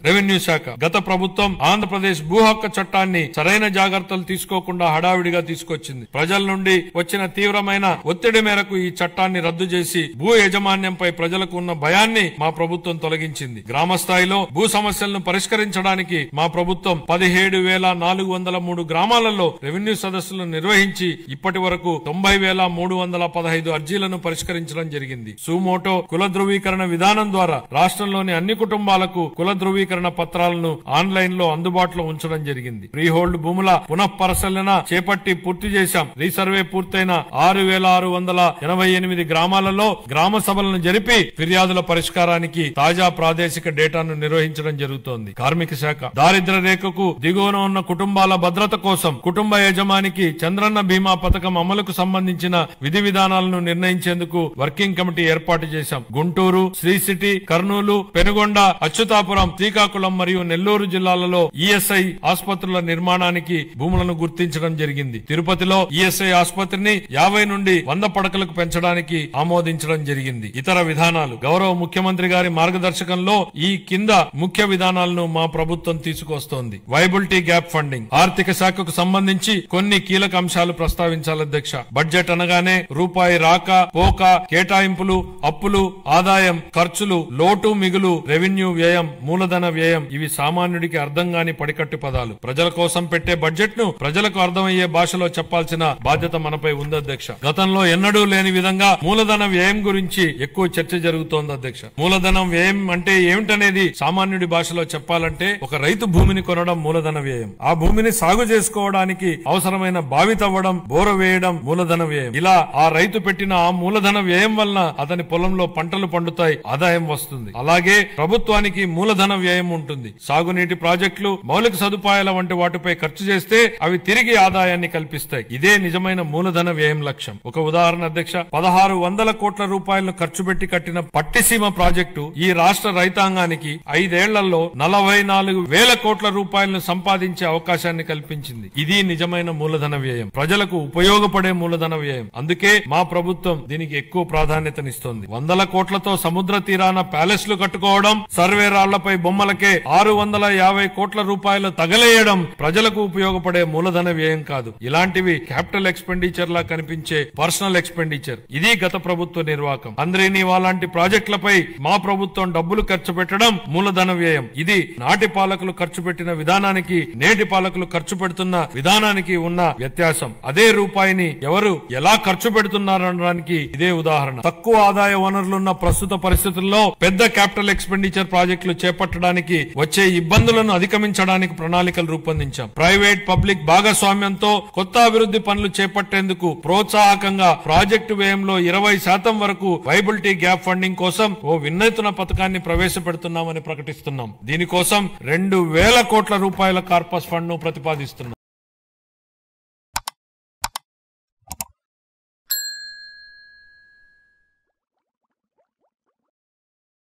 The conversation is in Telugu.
రెవెన్యూ శాఖ గత ప్రభుత్వం ఆంధ్రప్రదేశ్ భూ హక్కు చట్టాన్ని సరైన జాగ్రత్తలు తీసుకోకుండా హడావిడిగా తీసుకొచ్చింది. ప్రజల నుండి వచ్చిన తీవ్రమైన ఒత్తిడి మేరకు ఈ చట్టాన్ని రద్దు చేసి భూ యాజమాన్యంపై ప్రజలకు ఉన్న భయాన్ని మా ప్రభుత్వం తొలగించింది. గ్రామ స్థాయిలో భూ సమస్యలను పరిష్కరించడానికి మా ప్రభుత్వం 17,403 గ్రామాలలో రెవెన్యూ సదస్సులను నిర్వహించి ఇప్పటి వరకు 90,315 అర్జీలను పరిష్కరించడం జరిగింది. సుమోటో కుల ధృవీకరణ విధానం ద్వారా రాష్ట్రంలోని అన్ని కుటుంబాలకు కుల ధృవీకరణ పత్రాలను ఆన్లైన్ లో అందుబాటులో ఉంచడం జరిగింది. ఫ్రీహోల్డ్ భూముల పునఃపరిశీలన చేపట్టి పూర్తి చేశాం. రీసర్వే పూర్తయిన 6,688 గ్రామాలలో గ్రామ సభలను జరిపి ఫిర్యాదుల పరిష్కారానికి తాజా ప్రాదేశిక డేటాను నిర్వహించడం జరుగుతోంది. కార్మిక శాఖ దారిద్ర్య రేఖకు దిగువన ఉన్న కుటుంబాల భద్రత కోసం కుటుంబ యజమానికి చంద్రన్న బీమా పథకం అమలుకు సంబంధించిన విధి విధానాలను నిర్ణయించేందుకు వర్కింగ్ కమిటీ ఏర్పాటు చేశాం. గుంటూరు, శ్రీ సిటీ, కర్నూలు, పెనుగొండ, అచ్యుతాపురం, శ్రీకాకుళం మరియు నెల్లూరు జిల్లాలలో ఈఎస్ఐ ఆసుపత్రుల నిర్మాణానికి భూములను గుర్తించడం జరిగింది. తిరుపతిలో ఈఎస్ఐ ఆసుపత్రిని 50 నుండి 100 పడకలకు పెంచడానికి ఆమోదించడం జరిగింది. ఇతర విధానాలు గౌరవ ముఖ్యమంత్రి గారి మార్గదర్శకంలో ఈ కింద ముఖ్య విధానాలను మా ప్రభుత్వం తీసుకొస్తోంది. వైబిలిటీ గ్యాప్ ఫండింగ్ ఆర్థిక శాఖకు సంబంధించి కొన్ని కీలక అంశాలు ప్రస్తావించాలి అధ్యక్ష. బడ్జెట్ అనగానే రూపాయి రాక పోక, కేటాయింపులు, అప్పులు, ఆదాయం, ఖర్చులు, లోటు మిగులు, రెవెన్యూ వ్యయం, మూలధన వ్యయం ఇవి సామాన్యుడికి అర్థం కాని పడికట్టు పదాలు. ప్రజల కోసం పెట్టే బడ్జెట్ ను ప్రజలకు అర్థమయ్యే భాషలో చెప్పాల్సిన బాధ్యత మనపై ఉంది అధ్యక్ష. గతంలో ఎన్నడూ లేని విధంగా మూలధన వ్యయం గురించి ఎక్కువ చర్చ జరుగుతోంది అధ్యక్ష. మూలధనం వ్యయం అంటే ఏమిటనేది సామాన్యుడి భాషలో చెప్పాలంటే ఒక రైతు భూమిని కొనడం మూలధన వ్యయం, ఆ భూమిని సాగు చేసుకోవడానికి అవసరమైన బావి తవ్వడం, బోర వేయడం మూలధన వ్యయం. ఇలా ఆ రైతు పెట్టిన ఆ మూలధన వ్యయం వలన అతని పొలంలో పంటలు పండుతాయి, ఆదాయం వస్తుంది. అలాగే ప్రభుత్వానికి మూలధన వ్యయం ఉంటుంది. సాగునీటి ప్రాజెక్టులు, మౌలిక సదుపాయాల వంటి వాటిపై ఖర్చు చేస్తే అవి తిరిగి ఆదాయాన్ని కల్పిస్తాయి. ఇదే నిజమైన మూలధన వ్యయం లక్ష్యం. ఒక ఉదాహరణ అధ్యక్ష, 1600 కోట్ల రూపాయలను ఖర్చు పెట్టి కట్టిన పట్టిసీమ ప్రాజెక్టు ఈ రాష్ట్ర రైతాంగానికి 5 ఏళ్లలో 44,000 కోట్ల రూపాయలను సంపాదించే అవకాశాన్ని కల్పించింది. ఇది నిజమైన మూలధన వ్యయం, ప్రజలకు ఉపయోగపడే మూలధన వ్యయం. అందుకే మా ప్రభుత్వం దీనికి ఎక్కువ ప్రాధాన్యతనిస్తోంది. 100 కోట్లతో సముద్ర తీరాన ప్యాలెస్లు కట్టుకోవడం, సర్వే రాళ్లపై బొమ్మలకే 650 కోట్ల రూపాయలు తగలేయడం ప్రజలకు ఉపయోగపడే మూలధన వ్యయం కాదు. ఇలాంటివి క్యాపిటల్ ఎక్స్పెండిచర్ లా కనిపించే పర్సనల్ ఎక్స్పెండిచర్. ఇది గత ప్రభుత్వ నిర్వాహకం. అంద్రేనీవా లాంటి ప్రాజెక్టులపై మా ప్రభుత్వం డబ్బులు ఖర్చు పెట్టడం మూలధన వ్యయం. ఇది నాటి పాలకులు ఖర్చు పెట్టిన విధానానికి, నేటి పాలకులు ఖర్చు పెడుతున్న విధానానికి ఉన్న వ్యత్యాసం. అదే రూపాయిని ఎవరు ఎలా ఖర్చు పెడుతున్నారనడానికి ఇదే ఉదాహరణ. తక్కువ ఆదాయ వనరులున్న ప్రస్తుత పరిస్థితుల్లో పెద్ద క్యాపిటల్ ఎక్స్పెండిచర్ ప్రాజెక్టులు చేపట్టడానికి వచ్చే ఇబ్బందులను అధిగమించడానికి ప్రణాళికలు రూపొందించాం. ప్రైవేట్ పబ్లిక్ భాగస్వామ్యంతో కొత్త అభివృద్ధి పనులు చేపట్టేందుకు ప్రోత్సాహకంగా ప్రాజెక్టు వ్యయంలో 20% వరకు వైబిలిటీ గ్యాప్ ఫండింగ్ కోసం ఓ వినూత్న పథకాన్ని ప్రవేశపెడుతున్నామని ప్రకటిస్తున్నాం. దీనికోసం 2,000 కోట్ల రూపాయల కార్పస్ ఫండ్ ను ప్రతిపాదిస్తున్నాం.